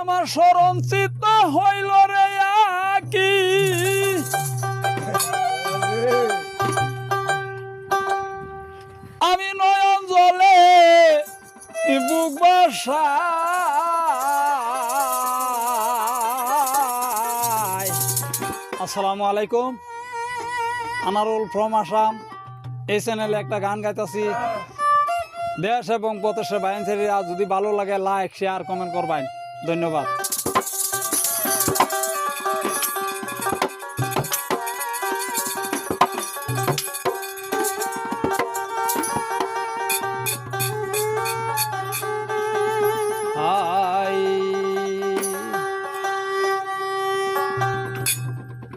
আমার স্মরণ চিত্ত হইল রে আকি আমি নয়ন জলে বুক বাসায়। আসসালামু আলাইকুম, আনারুল ফ্রম আসাম। এই চ্যানেলে একটা গান গাইতেছি। দেশ এবং প্রদেশের বাইরে যদি ভালো লাগে লাইক শেয়ার কমেন্ট করবেন। ধন্যবাদ।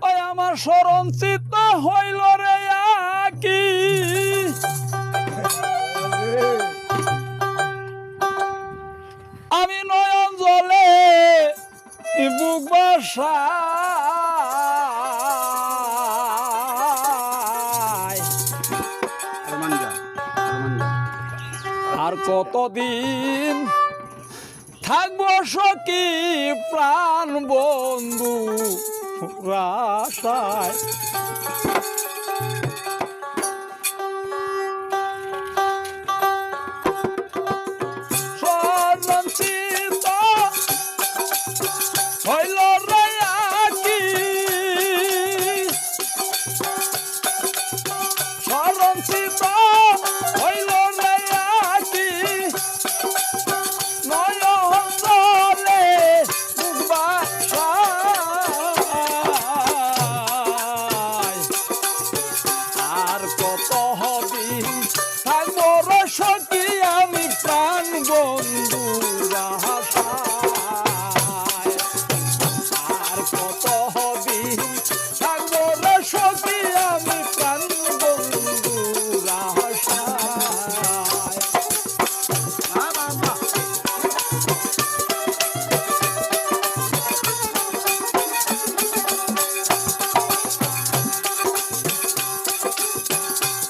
ওই আমার স্মরণ চিত্ত হইল রে আকি আমি নয়ন জলে বুক বাসায়। আর কতদিন থাকবো সখী প্রাণ বন্ধু রাশায়। সঞ্চিত হইল রে আকি সঞ্চিত হইল রে আকি নয়ন জলে বুক বাসায়। আর কত দিন থাকবো রে সখী আমি প্রাণ বন্ধু রাশায়। আর কত দিন থাকবো রে সখী আমি প্রাণ বন্ধু রাশায়।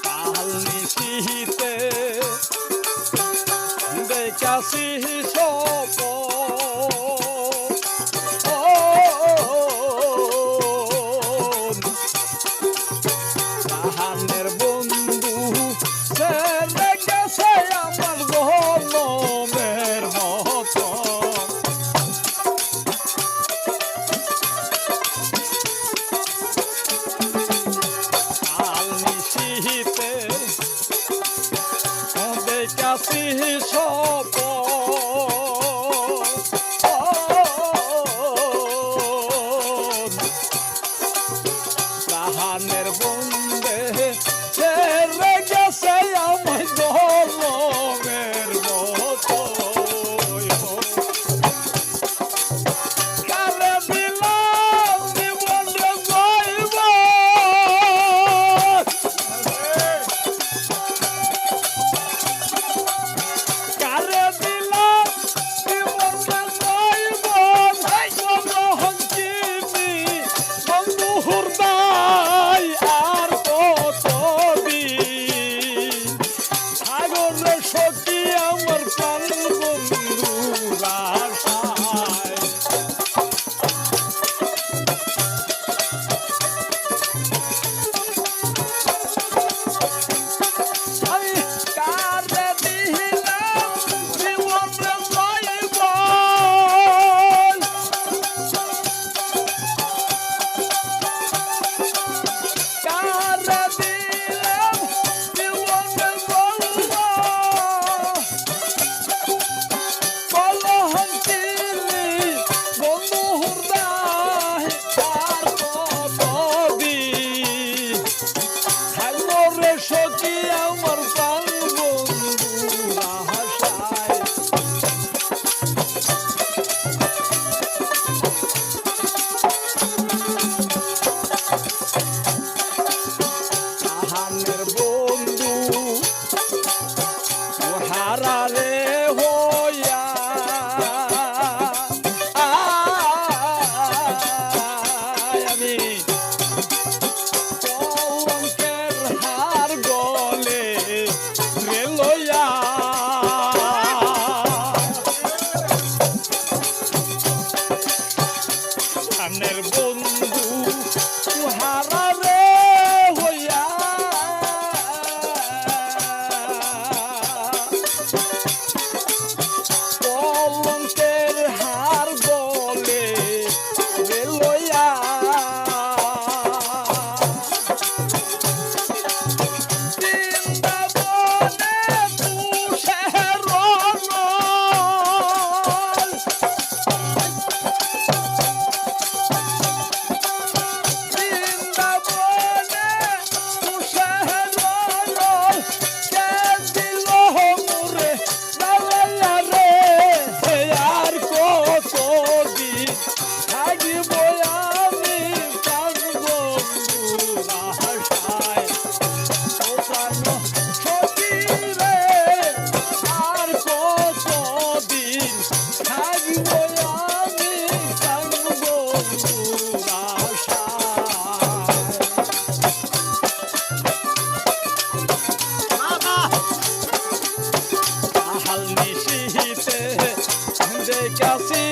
কাল নিশীথে দেখাছি স্বপন জাহানের বন্ধু সে রেখেছে আমার জনমের মতো। কাল নিশীথে দেখাছি স্বপন প্রাণের বন্ধু তুহারা রে হইয়া কলঙ্কের হার বলে রে লইয়া কাশি